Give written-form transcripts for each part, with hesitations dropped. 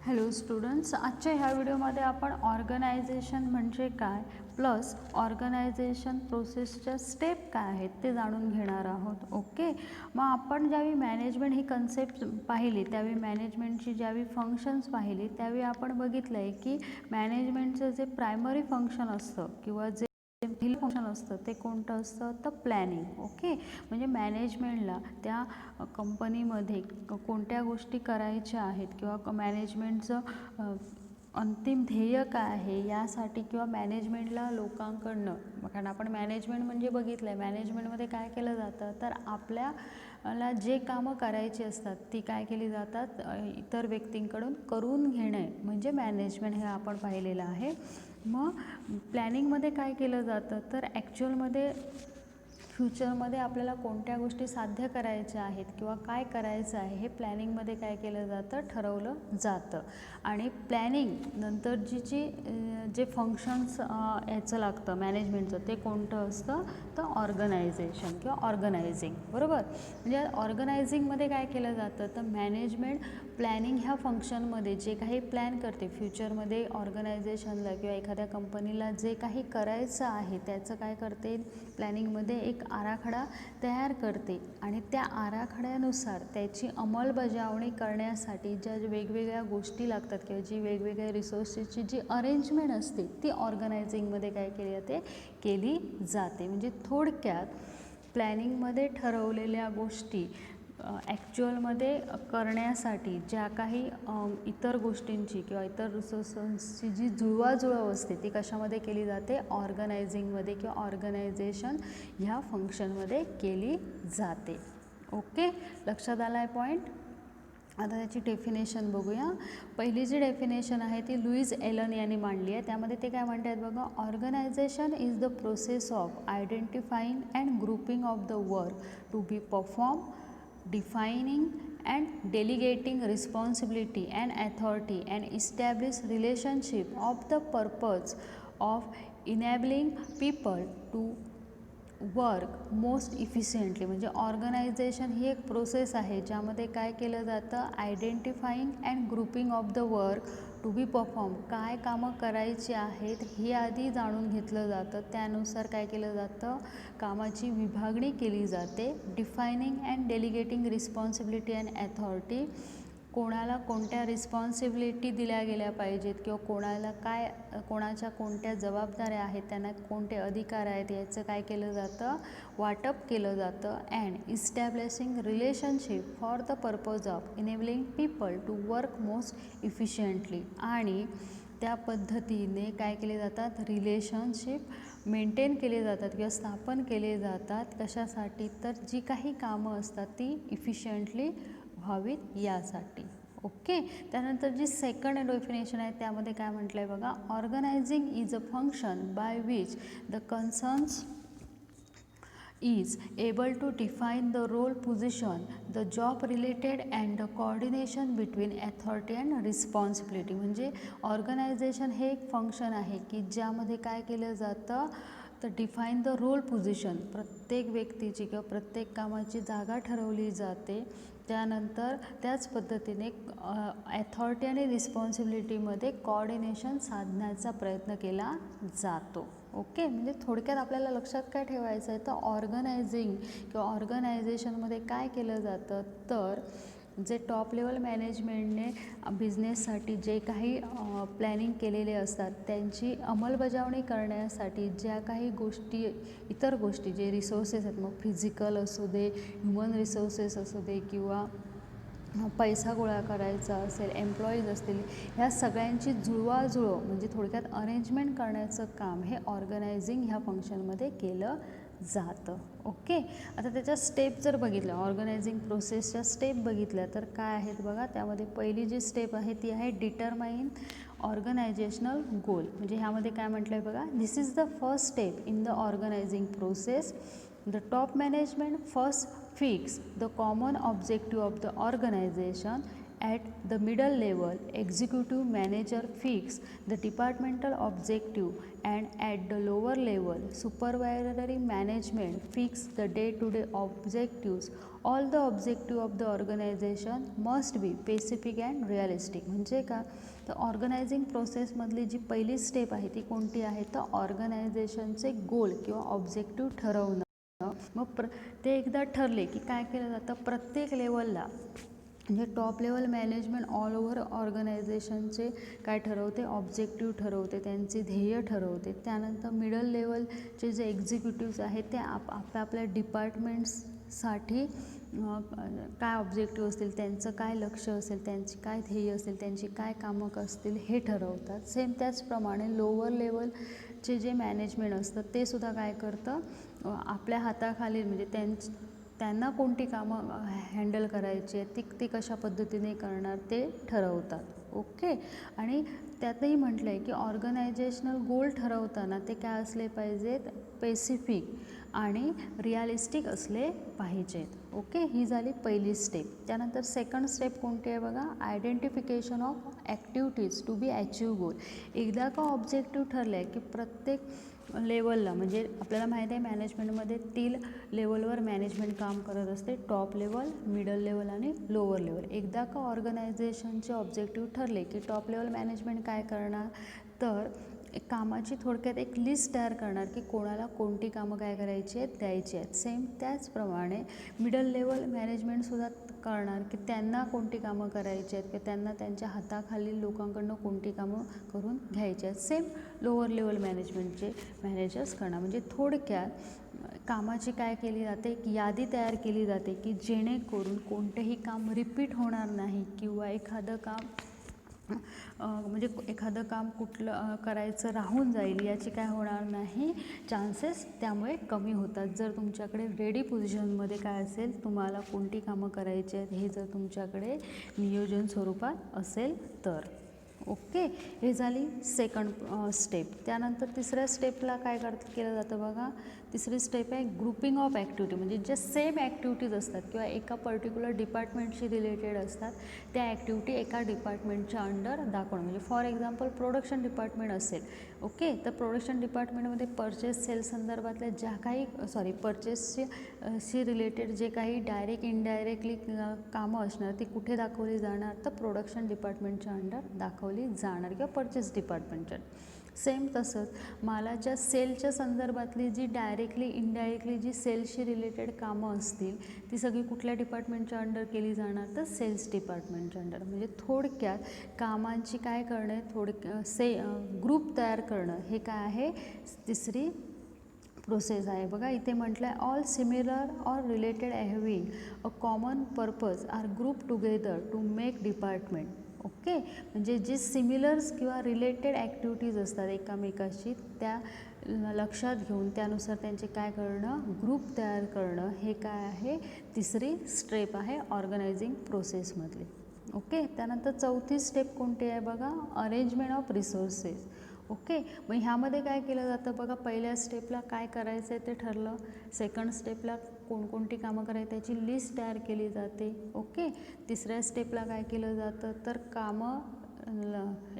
Hello students, आजच्या ह्या व्हिडिओमध्ये आपण ऑर्गनायझेशन म्हणजे काय प्लस ऑर्गनायझेशन प्रोसेसच्या स्टेप काय आहेत ते जाणून घेणार आहोत. ओके, मग आपण ज्यावेळी मॅनेजमेंट ही कन्सेप्ट पाहिली त्यावेळी मॅनेजमेंटची ज्यावेळी फंक्शन्स पाहिली त्यावेळी आपण बघितलं आहे की मॅनेजमेंटचं जे प्रायमरी फंक्शन असतं किंवा जे पहिलं फंक्शन असतं ते कोणतं असतं तर प्लॅनिंग. ओके, म्हणजे मॅनेजमेंटला त्या कंपनीमध्ये कोणत्या गोष्टी करायच्या आहेत किंवा मॅनेजमेंटचं अंतिम ध्येय काय आहे यासाठी किंवा मॅनेजमेंटला लोकांकडनं, कारण आपण मॅनेजमेंट म्हणजे बघितलं आहे मॅनेजमेंटमध्ये काय केलं जातं तर आपल्याला जे कामं करायची असतात ती काय केली जातात इतर व्यक्तींकडून करून घेणे म्हणजे मॅनेजमेंट हे आपण पाहिलेलं आहे. मग प्लॅनिंगमध्ये काय केलं जातं तर ॲक्च्युअलमध्ये फ्युचरमध्ये आपल्याला कोणत्या गोष्टी साध्य करायच्या आहेत किंवा काय करायचं आहे हे प्लॅनिंगमध्ये काय केलं जातं ठरवलं जातं. आणि प्लॅनिंग नंतर जे फंक्शन्स याचं लागतं मॅनेजमेंटचं ते कोणतं असतं तर ऑर्गनायझेशन किंवा ऑर्गनायझिंग. बरोबर, म्हणजे ऑर्गनायझिंगमध्ये काय केलं जातं तर मॅनेजमेंट प्लॅनिंग ह्या फंक्शनमध्ये जे काही प्लॅन करते फ्युचरमध्ये ऑर्गनायझेशनला किंवा एखाद्या कंपनीला जे काही करायचं आहे त्याचं काय करते प्लॅनिंगमध्ये एक आराखडा तयार करते आणि त्या आराखड्यानुसार त्याची अंमलबजावणी करण्यासाठी ज्या वेगवेगळ्या गोष्टी लागतात किंवा जी वेगवेगळ्या रिसोर्सेसची जी अरेंजमेंट असते ती ऑर्गनायझिंगमध्ये काय केली जाते. म्हणजे थोडक्यात प्लॅनिंगमध्ये ठरवलेल्या गोष्टी ॲक्च्युअलमध्ये करण्यासाठी ज्या काही इतर गोष्टींची किंवा इतर रिसोर्सची जी जुळवाजुळव असते ती कशामध्ये केली जाते ऑर्गनायझिंगमध्ये किंवा ऑर्गनायझेशन ह्या फंक्शनमध्ये केली जाते. ओके, लक्षात आला आहे पॉईंट. आता त्याची डेफिनेशन बघूया. पहिली जी डेफिनेशन आहे ती लुईस एलन यांनी मांडली आहे. त्यामध्ये ते काय म्हणतात बघा, organisation is the process of identifying and grouping of the work to be perform, defining and delegating responsibility and authority and establish relationship of the purpose of enabling people to work most efficiently. म्हणजे organisation ही एक process आहे ज्यामध्ये काय केलं जातं identifying and grouping of the work to be perform, काय कामं करायची आहेत हे आधी जाणून घेतलं जातं, त्यानुसार काय केलं जातं कामाची विभागणी केली जाते. Defining and delegating responsibility and authority, कोणाला कोणत्या रिस्पॉन्सिबिलिटी दिल्या गेल्या पाहिजेत किंवा कोणाच्या कोणत्या जबाबदाऱ्या आहेत, त्यांना कोणते अधिकार आहेत याचं काय केलं जातं वाटप केलं जातं. And establishing relationship for the purpose of enabling people to work most efficiently, आणि त्या पद्धतीने काय केले जातात रिलेशनशिप मेंटेन केले जातात किंवा स्थापन केले जातात. कशासाठी तर जी काही कामं असतात ती इफिशियंटली व्हावीत यासाठी. ओके, त्यानंतर जी सेकंड डेफिनेशन आहे त्यामध्ये काय म्हटलं आहे बघा, organising is a function by which the concerns is able to define the role, position, the job related and the coordination between authority and responsibility. म्हणजे ऑर्गनायझेशन हे एक फंक्शन आहे की ज्यामध्ये काय केलं जातं तर डिफाईन द रोल पोझिशन, प्रत्येक व्यक्तीची किंवा प्रत्येक कामाची जागा ठरवली जाते. त्यानंतर त्याच पद्धतीने ॲथॉरिटी आणि रिस्पॉन्सिबिलिटीमध्ये कोऑर्डिनेशन साधण्याचा प्रयत्न केला जातो. ओके, म्हणजे थोडक्यात आपल्याला लक्षात काय ठेवायचं आहे तर ऑर्गनायझिंग किंवा ऑर्गनायझेशनमध्ये काय केलं जातं तर जे टॉप लेवल मॅनेजमेंटने बिझनेससाठी जे काही प्लॅनिंग केलेले असतात त्यांची अंमलबजावणी करण्यासाठी ज्या काही गोष्टी इतर गोष्टी जे रिसोर्सेस आहेत, मग फिजिकल असू दे, ह्युमन रिसोर्सेस असू दे किंवा पैसा गोळा करायचा असेल, एम्प्लॉईज असतील, ह्या सगळ्यांची जुळवाजुळव म्हणजे थोडक्यात अरेंजमेंट करण्याचं काम हे ऑर्गनायझिंग ह्या फंक्शनमध्ये केलं जातं. ओके, आता त्याच्या स्टेप जर बघितलं ऑर्गनायझिंग प्रोसेसच्या स्टेप बघितल्या तर काय आहेत बघा. त्यामध्ये पहिली जी स्टेप आहे ती आहे डिटरमाइन ऑर्गनायझेशनल गोल. म्हणजे ह्यामध्ये काय म्हटलं आहे बघा, this is the first step in the organising process. The top management first fix the common objective of the organization At the middle level, executive manager fix the departmental objective, and at the lower level, supervisory management fix the day-to-day objectives. All the objective of the organization must be specific and realistic. म्हणजे का, तर organising प्रोसेसमधली जी पहिली step आहे ती कोणती आहे, तर ऑर्गनायझेशनचे गोल किंवा ऑब्जेक्टिव्ह ठरवणं. मग ते एकदा ठरले की काय केलं जातं, प्रत्येक लेवलला म्हणजे top level management all over ऑर्गनायझेशनचे काय ठरवते, ऑब्जेक्टिव्ह ठरवते, त्यांची ध्येय ठरवते. त्यानंतर मिडल लेवलचे जे एक्झिक्युटिव्स आहेत ते आपल्या डिपार्टमेंट्ससाठी काय ऑब्जेक्टिव्ह असतील, त्यांचं काय लक्ष असेल, त्यांची काय ध्येय असेल, त्यांची काय कामं असतील हे ठरवतात. सेम त्याचप्रमाणे लोअर लेवलचे जे मॅनेजमेंट असतं ते सुद्धा काय करतं, आपल्या हाताखाली म्हणजे त्यांना कोणती कामं हँडल करायची आहे ती कशा पद्धतीने करणार ते ठरवतात. ओके. आणि त्यातही म्हटलं आहे की ऑर्गनायझेशनल गोल ठरवताना ते काय असले पाहिजेत, स्पेसिफिक आणि रिअलिस्टिक असले पाहिजेत. ओके. ही झाली पहिली स्टेप. त्यानंतर सेकंड स्टेप कोणती आहे बघा, identification of activities to be achieve goal. एकदा का ऑब्जेक्टिव्ह ठरले की प्रत्येक लेवलला, म्हणजे आपल्याला माहीत आहे मॅनेजमेंटमध्ये 3 लेवलवर मॅनेजमेंट काम करत असते, टॉप लेवल, मिडल लेवल आणि लोअर लेवल. एकदा का ऑर्गनायझेशनचे ऑब्जेक्टिव्ह ठरले की टॉप लेवल मॅनेजमेंट काय करणार, तर कामाची थोडक्यात एक लिस्ट तयार करणार की कोणाला कोणती कामं काय करायची आहेत, द्यायची आहेत. सेम त्याचप्रमाणे मिडल लेवल मॅनेजमेंटसुद्धा करणार की त्यांना कोणती कामं करायची आहेत, की त्यांना त्यांच्या हाताखालील लोकांकडून कोणती कामं करून घ्यायची आहेत. सेम लोअर लेवल मॅनेजमेंटचे मॅनेजर्स करणार. म्हणजे थोडक्यात कामाची काय केली जाते, एक यादी तयार केली जाते की जेणेकरून कोणतेही काम रिपीट होणार नाही किंवा एखादं काम कुठलं करायचं राहून जाईल याची काय होणार नाही, चान्सेस त्यामुळे कमी होतात. जर तुमच्याकडे रेडी पोझिशनमध्ये काय असेल, तुम्हाला कोणती कामं करायची आहेत हे जर तुमच्याकडे नियोजन स्वरूपात असेल तर. ओके. हे झाली सेकंड स्टेप. त्यानंतर तिसऱ्या स्टेपला काय केलं जातं बघा, तिसरी स्टेप आहे ग्रुपिंग ऑफ ॲक्टिव्हिटी. म्हणजे जे सेम ॲक्टिव्हिटीज असतात किंवा एका पर्टिक्युलर डिपार्टमेंटशी रिलेटेड असतात त्या ॲक्टिव्हिटी एका डिपार्टमेंटच्या अंडर दाखवणं. म्हणजे फॉर एक्झाम्पल प्रोडक्शन डिपार्टमेंट असेल, ओके, तर प्रोडक्शन डिपार्टमेंटमध्ये परचेस सेल संदर्भातल्या ज्या काही परचेसशी रिलेटेड जे काही डायरेक्ट इनडायरेक्टली कामं असणार ती कुठे दाखवली जाणार, तर प्रोडक्शन डिपार्टमेंटच्या अंडर दाखवली जाणार किंवा परचेस डिपार्टमेंटच्या. सेम तसंच मालाच्या सेलच्या संदर्भातली जी डायरेक्टली इनडायरेक्टली जी सेल्सशी रिलेटेड कामं असतील ती सगळी कुठल्या डिपार्टमेंटच्या अंडर केली जाणार, तर सेल्स डिपार्टमेंटच्या अंडर. म्हणजे थोडक्यात कामांची काय करणं, ग्रुप तयार करणं हे काय आहे, तिसरी प्रोसेस आहे. बघा इथे म्हटलं आहे all similar or related having a common purpose are group together to make department. Okay. म्हणजे जे सिमिलर्स किंवा रिलेटेड ॲक्टिव्हिटीज असतात एकामेकाशी त्या लक्षात घेऊन त्यानुसार त्यांचे काय करणं, ग्रुप तयार करणं हे काय आहे, तिसरी स्टेप आहे ऑर्गनायझिंग प्रोसेसमधली. ओके. त्यानंतर चौथी स्टेप कोणती आहे बघा, अरेंजमेंट ऑफ रिसोर्सेस. ओके. मग ह्यामध्ये काय केलं जातं बघा, पहिल्या स्टेपला काय करायचं आहे ते ठरलं, सेकंड स्टेपला कोणकोणती कामं करायची त्याची लिस्ट तयार केली जाते. ओके. तिसऱ्या स्टेपला काय केलं जातं, तर कामं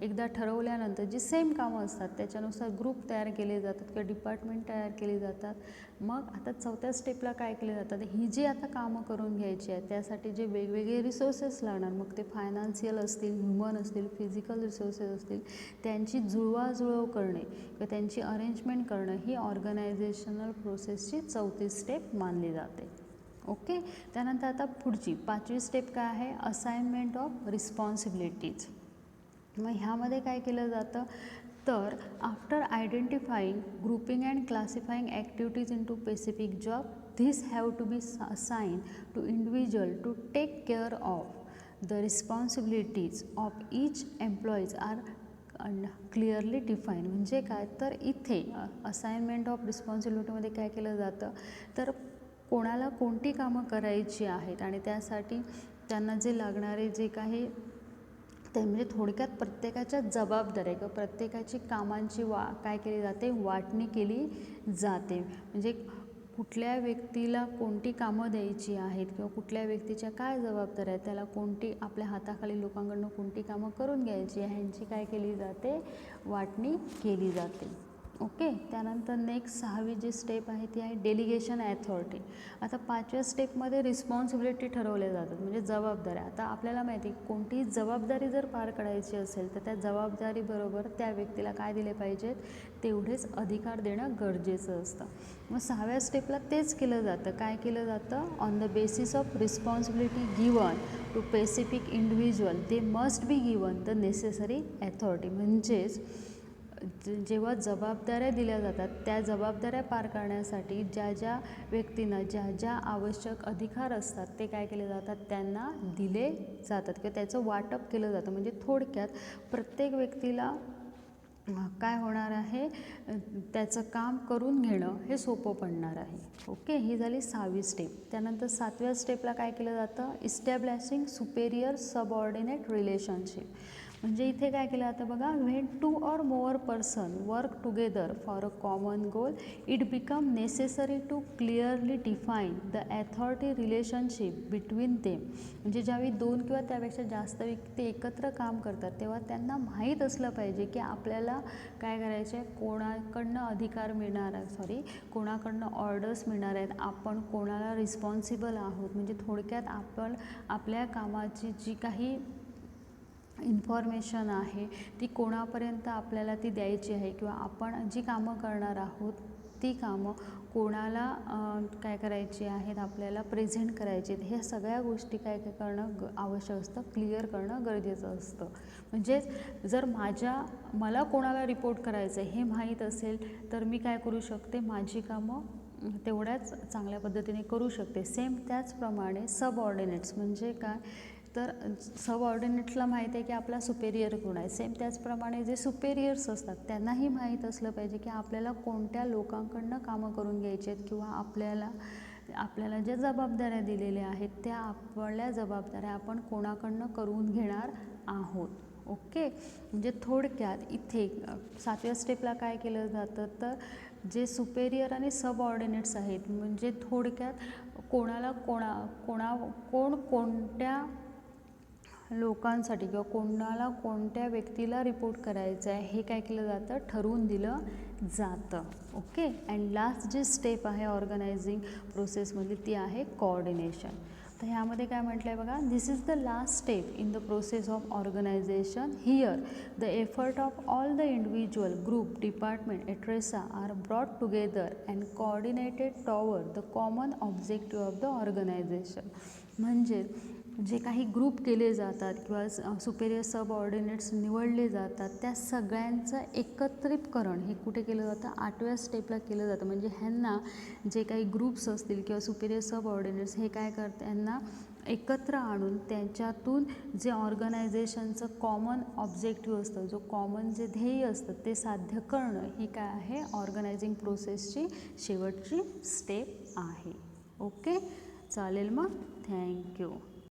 एकदा ठरवल्यानंतर जी सेम कामं असतात त्याच्यानुसार ग्रुप तयार केले जातात किंवा डिपार्टमेंट तयार केली जातात. मग आता चौथ्या स्टेपला काय केले जातात, ही जी आता कामं करून घ्यायची आहेत त्यासाठी जे वेगवेगळे रिसोर्सेस लागणार, मग ते फायनान्शियल असतील, ह्युमन असतील, फिजिकल रिसोर्सेस असतील, त्यांची जुळवाजुळव करणे किंवा त्यांची अरेंजमेंट करणं ही ऑर्गनायझेशनल प्रोसेसची चौथी स्टेप मानली जाते. ओके. त्यानंतर आता पुढची पाचवी स्टेप काय आहे, असाइनमेंट ऑफ रिस्पॉन्सिबिलिटीज. मग ह्यामध्ये काय केलं जातं, तर after identifying, grouping and classifying activities into specific job, this have to be assign to individual to take care of the responsibilities of each employees are clearly define. म्हणजे काय, तर इथे असाइनमेंट ऑफ रिस्पॉन्सिबिलिटीमध्ये काय केलं जातं, तर कोणाला कोणती कामं करायची आहेत आणि त्यासाठी त्यांना जे लागणारे जे काही ते म्हणजे थोडक्यात प्रत्येकाच्या जबाबदाऱ्या किंवा प्रत्येकाची कामांची काय केली जाते, वाटणी केली जाते. म्हणजे कुठल्या व्यक्तीला कोणती कामं द्यायची आहेत किंवा कुठल्या व्यक्तीच्या काय जबाबदाऱ्या आहेत, त्याला कोणती आपल्या हाताखाली लोकांकडून कोणती कामं करून घ्यायची आहे ह्यांची काय केली जाते, वाटणी केली जाते. ओके. त्यानंतर नेक्स्ट 6वी जी स्टेप आहे ती आहे डेलिगेशन ॲथॉरिटी. आता 5व्या स्टेपमध्ये रिस्पॉन्सिबिलिटी ठरवल्या जातात, म्हणजे जबाबदाऱ्या. आता आपल्याला माहिती आहे कोणतीही जबाबदारी जर पार करायची असेल तर त्या जबाबदारीबरोबर त्या व्यक्तीला काय दिले पाहिजेत, तेवढेच अधिकार देणं गरजेचं असतं. मग 6व्या स्टेपला तेच केलं जातं. काय केलं जातं, on the basis of responsibility given to specific individual they must be given the necessary authority. म्हणजेच जेव्हा जबाबदाऱ्या दिल्या जातात त्या जबाबदाऱ्या पार करण्यासाठी ज्या ज्या व्यक्तींना ज्या ज्या आवश्यक अधिकार असतात ते काय केले जातात, त्यांना दिले जातात किंवा त्याचं वाटप केलं जातं. म्हणजे थोडक्यात प्रत्येक व्यक्तीला काय होणार आहे, त्याचं काम करून घेणं हे सोपं पडणार आहे. ओके. ही झाली 6वी स्टेप. त्यानंतर 7व्या स्टेपला काय केलं जातं, इस्टॅब्लिशिंग सुपेरियर सबऑर्डिनेट रिलेशनशिप. म्हणजे इथे काय केलं जातं बघा, when 2 or more person work together for a common goal it become necessary to clearly define the authority relationship between them. म्हणजे ज्यावेळी 2 किंवा त्यापेक्षा जास्त व्यक्ती एकत्र काम करतात तेव्हा त्यांना माहीत असलं पाहिजे की आपल्याला काय करायचे आहे, कोणाकडनं अधिकार मिळणार आहे, कोणाकडनं ऑर्डर्स मिळणार आहेत, आपण कोणाला रिस्पॉन्सिबल आहोत. म्हणजे थोडक्यात आपण आपल्या कामाची जी काही इन्फॉर्मेशन आहे ती कोणापर्यंत आपल्याला ती द्यायची आहे किंवा आपण जी कामं करणार आहोत ती कामं कोणाला काय करायची आहेत, आपल्याला प्रेझेंट करायची आहेत, ह्या सगळ्या गोष्टी काय करणं आवश्यक असतं, क्लिअर करणं गरजेचं असतं. म्हणजेच जर मला कोणाला रिपोर्ट करायचं आहे हे माहीत असेल तर मी काय करू शकते, माझी कामं तेवढ्याच चांगल्या पद्धतीने करू शकते. सेम त्याचप्रमाणे सबऑर्डिनेट्स म्हणजे काय, तर सबऑर्डिनेट्सला माहीत आहे की आपला सुपेरियर कोण आहे. सेम त्याचप्रमाणे जे सुपेरियर्स असतात त्यांनाही माहीत असलं पाहिजे की आपल्याला कोणत्या लोकांकडनं कामं करून घ्यायची आहेत किंवा आपल्याला ज्या जबाबदाऱ्या दिलेल्या आहेत त्या आपल्या जबाबदाऱ्या आपण कोणाकडनं करून घेणार आहोत. ओके. म्हणजे थोडक्यात इथे 7व्या स्टेपला काय केलं जातं, तर जे सुपेरियर आणि सबऑर्डिनेट्स आहेत म्हणजे थोडक्यात कोणत्या लोकांसाठी किंवा कोणाला कोणत्या व्यक्तीला रिपोर्ट करायचं आहे हे काय केलं जातं, ठरवून दिलं जातं. ओके. अँड लास्ट जी स्टेप आहे ऑर्गनायझिंग प्रोसेसमधली ती आहे कोऑर्डिनेशन. तर ह्यामध्ये काय म्हटलं आहे बघा, this is the last step in the process of organisation. Here the effort of all the individual, group, department एट्रेसा are brought together and coordinated toward the common objective of the organisation. म्हणजे जे काही group केले जातात किंवा superior subordinates निवडले जातात त्या सगळ्यांचं एकत्रितकरण हे कुठे केलं जातं, 8व्या स्टेपला केलं जातं. म्हणजे ह्यांना जे काही ग्रुप्स असतील किंवा सुपेरियर सबऑर्डिनेट्स हे काय करतात, यांना एकत्र आणून त्यांच्यातून जे ऑर्गनायझेशनचं कॉमन ऑब्जेक्टिव्ह असतं, जो कॉमन जे ध्येय असतं ते साध्य करणं ही काय आहे, ऑर्गनायझिंग प्रोसेसची शेवटची स्टेप आहे. ओके. चालेल मग. थँक्यू.